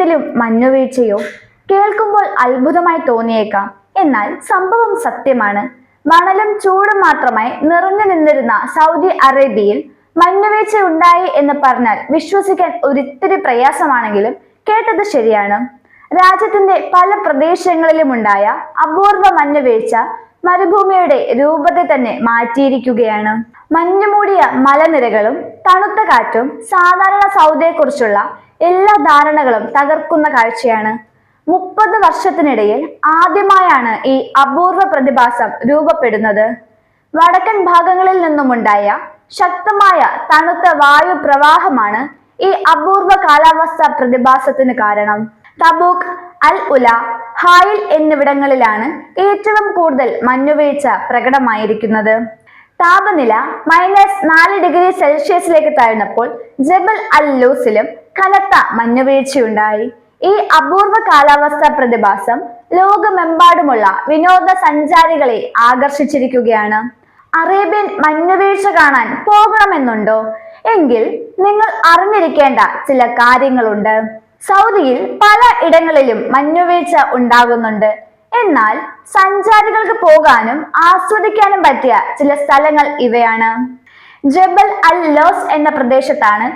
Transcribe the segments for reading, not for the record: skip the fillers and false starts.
വീട്ടിലും മഞ്ഞുവീഴ്ചയോ? കേൾക്കുമ്പോൾ അത്ഭുതമായി തോന്നിയേക്കാം, എന്നാൽ സംഭവം സത്യമാണ്. മണലും ചൂടും മാത്രമായി നിറഞ്ഞു നിന്നിരുന്ന സൗദി അറേബ്യയിൽ മഞ്ഞുവീഴ്ച ഉണ്ടായി എന്ന് പറഞ്ഞാൽ വിശ്വസിക്കാൻ ഒരിത്തിരി പ്രയാസമാണെങ്കിലും കേട്ടത് ശരിയാണ്. രാജ്യത്തിന്റെ പല പ്രദേശങ്ങളിലുമുണ്ടായ അപൂർവ മഞ്ഞുവീഴ്ച മരുഭൂമിയുടെ രൂപത തന്നെ മാറ്റിയിരിക്കുകയാണ്. മഞ്ഞുമൂടിയ മലനിരകളും തണുത്ത കാറ്റും സാധാരണ സൗദിയെക്കുറിച്ചുള്ള എല്ലാ ധാരണകളും തകർക്കുന്ന കാഴ്ചയാണ്. 30 വർഷത്തിനിടയിൽ ആദ്യമായാണ് ഈ അപൂർവ പ്രതിഭാസം രൂപപ്പെടുന്നത്. വടക്കൻ ഭാഗങ്ങളിൽ നിന്നുമുണ്ടായ ശക്തമായ തണുത്ത വായു പ്രവാഹമാണ് ഈ അപൂർവ കാലാവസ്ഥാ പ്രതിഭാസത്തിന് കാരണം. തബൂക്ക്, അൽ ഉല, ഹായിൽ എന്നിവിടങ്ങളിലാണ് ഏറ്റവും കൂടുതൽ മഞ്ഞുവീഴ്ച പ്രകടമായിരിക്കുന്നത്. താപനില -4°C താഴ്ന്നപ്പോൾ ജബൽ അൽ ലൂസിലും കനത്ത മഞ്ഞുവീഴ്ചയുണ്ടായി. ഈ അപൂർവ കാലാവസ്ഥാ പ്രതിഭാസം ലോകമെമ്പാടുമുള്ള വിനോദസഞ്ചാരികളെ ആകർഷിച്ചിരിക്കുകയാണ്. അറേബ്യൻ മഞ്ഞുവീഴ്ച കാണാൻ പോകണമെന്നുണ്ടോ? എങ്കിൽ നിങ്ങൾ അറിഞ്ഞിരിക്കേണ്ട ചില കാര്യങ്ങളുണ്ട്. സൗദിയിൽ പല ഇടങ്ങളിലും മഞ്ഞുവീഴ്ച ഉണ്ടാകുന്നുണ്ട്. എന്നാൽ സഞ്ചാരികൾക്ക് പോകാനും ആസ്വദിക്കാനും പറ്റിയ ചില സ്ഥലങ്ങൾ ഇവയാണ്. ജബൽ അൽ ലോസ് എന്ന പ്രദേശത്താണ്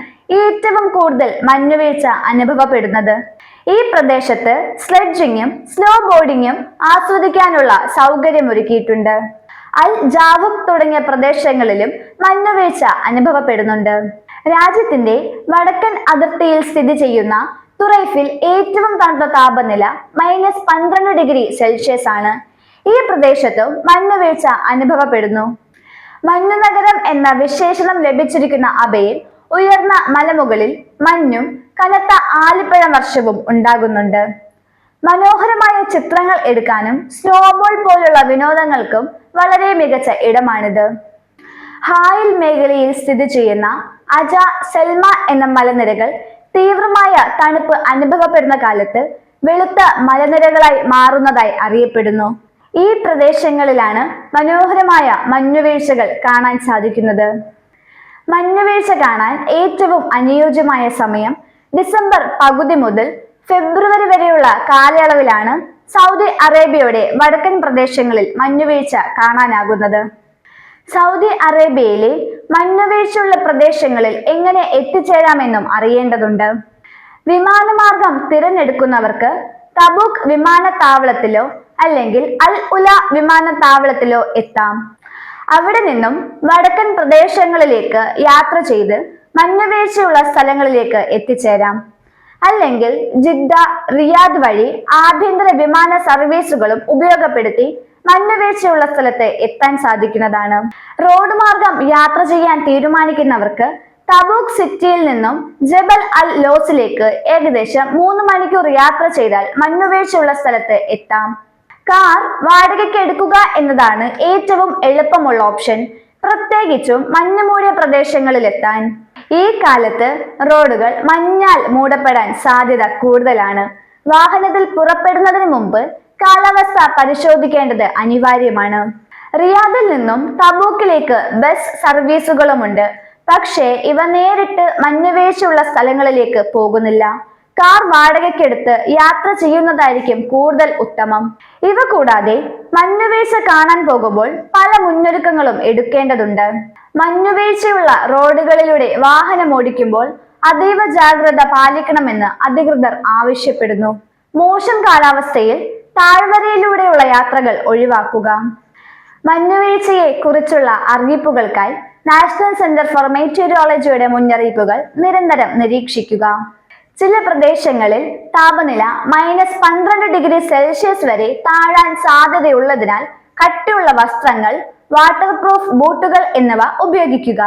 ഏറ്റവും കൂടുതൽ മഞ്ഞുവീഴ്ച അനുഭവപ്പെടുന്നത്. ഈ പ്രദേശത്ത് സ്ലെഡ്ജിങ്ങും സ്നോ ബോർഡിങ്ങും ആസ്വദിക്കാനുള്ള സൗകര്യമൊരുക്കിയിട്ടുണ്ട്. അൽ ജാവുക് തുടങ്ങിയ പ്രദേശങ്ങളിലും മഞ്ഞുവീഴ്ച അനുഭവപ്പെടുന്നുണ്ട്. രാജ്യത്തിന്റെ വടക്കൻ അതിർത്തിയിൽ സ്ഥിതി ചെയ്യുന്ന തുറൈഫിൽ ഏറ്റവും തണുത്ത താപനില -12°C ആണ്. ഈ പ്രദേശത്തും മഞ്ഞുവീഴ്ച അനുഭവപ്പെടുന്നു. മഞ്ഞുനഗരം എന്ന വിശേഷണം ലഭിച്ചിരിക്കുന്ന അബയിൽ ഉയർന്ന മലമുകളിൽ മഞ്ഞും കനത്ത ആലിപ്പഴം വർഷവും ഉണ്ടാകുന്നുണ്ട്. മനോഹരമായ ചിത്രങ്ങൾ എടുക്കാനും സ്നോബോൾ പോലുള്ള വിനോദങ്ങൾക്കും വളരെ മികച്ച ഇടമാണിത്. ഹായിൽ മേഖലയിൽ സ്ഥിതി ചെയ്യുന്ന അജ, സെൽമ എന്ന മലനിരകൾ തീവ്രമായ തണുപ്പ് അനുഭവപ്പെടുന്ന കാലത്ത് വെളുത്ത മലനിരകളായി മാറുന്നതായി അറിയപ്പെടുന്നു. ഈ പ്രദേശങ്ങളിലാണ് മനോഹരമായ മഞ്ഞുവീഴ്ചകൾ കാണാൻ സാധിക്കുന്നത്. മഞ്ഞുവീഴ്ച കാണാൻ ഏറ്റവും അനുയോജ്യമായ സമയം ഡിസംബർ പകുതി മുതൽ ഫെബ്രുവരി വരെയുള്ള കാലയളവിലാണ് സൗദി അറേബ്യയുടെ വടക്കൻ പ്രദേശങ്ങളിൽ മഞ്ഞുവീഴ്ച കാണാനാകുന്നത്. സൗദി അറേബ്യയിലെ മഞ്ഞുവീഴ്ചയുള്ള പ്രദേശങ്ങളിൽ എങ്ങനെ എത്തിച്ചേരാമെന്നും അറിയേണ്ടതുണ്ട്. വിമാനമാർഗം തിരഞ്ഞെടുക്കുന്നവർക്ക് തബൂക്ക് വിമാനത്താവളത്തിലോ അല്ലെങ്കിൽ അൽ ഉല വിമാനത്താവളത്തിലോ എത്താം. അവിടെ നിന്നും വടക്കൻ പ്രദേശങ്ങളിലേക്ക് യാത്ര ചെയ്ത് മഞ്ഞുവീഴ്ചയുള്ള സ്ഥലങ്ങളിലേക്ക് എത്തിച്ചേരാം. അല്ലെങ്കിൽ ജിദ്ദ, റിയാദ് വഴി ആഭ്യന്തര വിമാന സർവീസുകളും ഉപയോഗപ്പെടുത്തി മഞ്ഞുവീഴ്ചയുള്ള സ്ഥലത്ത് എത്താൻ സാധിക്കുന്നതാണ്. റോഡ് മാർഗം യാത്ര ചെയ്യാൻ തീരുമാനിക്കുന്നവർക്ക് തബൂക്ക് സിറ്റിയിൽ നിന്നും ജബൽ അൽ ലോസിലേക്ക് ഏകദേശം 3 മണിക്കൂർ യാത്ര ചെയ്താൽ മഞ്ഞുവീഴ്ചയുള്ള സ്ഥലത്ത് എത്താം. കാർ വാടകയ്ക്ക് എടുക്കുക എന്നതാണ് ഏറ്റവും എളുപ്പമുള്ള ഓപ്ഷൻ, പ്രത്യേകിച്ചും മഞ്ഞുമൂടിയ പ്രദേശങ്ങളിൽ എത്താൻ. ഈ കാലത്ത് റോഡുകൾ മഞ്ഞാൽ മൂടപ്പെടാൻ സാധ്യത കൂടുതലാണ്. വാഹനത്തിൽ പുറപ്പെടുന്നതിന് മുമ്പ് കാലാവസ്ഥ പരിശോധിക്കേണ്ടത് അനിവാര്യമാണ്. റിയാദിൽ നിന്നും തബൂക്കിലേക്ക് ബസ് സർവീസുകളുമുണ്ട്. പക്ഷേ ഇവ നേരിട്ട് മഞ്ഞുവീഴ്ചയുള്ള സ്ഥലങ്ങളിലേക്ക് പോകുന്നില്ല. കാർ വാടകയ്ക്കെടുത്ത് യാത്ര ചെയ്യുന്നതായിരിക്കും കൂടുതൽ ഉത്തമം. ഇവ കൂടാതെ മഞ്ഞുവീഴ്ച കാണാൻ പോകുമ്പോൾ പല മുന്നൊരുക്കങ്ങളും എടുക്കേണ്ടതുണ്ട്. മഞ്ഞുവീഴ്ചയുള്ള റോഡുകളിലൂടെ വാഹനം ഓടിക്കുമ്പോൾ അതീവ ജാഗ്രത പാലിക്കണമെന്ന് അധികൃതർ ആവശ്യപ്പെടുന്നു. മോശം കാലാവസ്ഥയിൽ താഴ്വരയിലൂടെയുള്ള യാത്രകൾ ഒഴിവാക്കുക. മഞ്ഞുവീഴ്ചയെ കുറിച്ചുള്ള അറിയിപ്പുകൾക്കായി നാഷണൽ സെന്റർ ഫോർ മെറ്റീരിയോളജിയുടെ മുന്നറിയിപ്പുകൾ നിരന്തരം നിരീക്ഷിക്കുക. ചില പ്രദേശങ്ങളിൽ താപനില -12°C വരെ താഴാൻ സാധ്യതയുള്ളതിനാൽ കട്ടിയുള്ള വസ്ത്രങ്ങൾ, വാട്ടർ പ്രൂഫ് ബൂട്ടുകൾ എന്നിവ ഉപയോഗിക്കുക.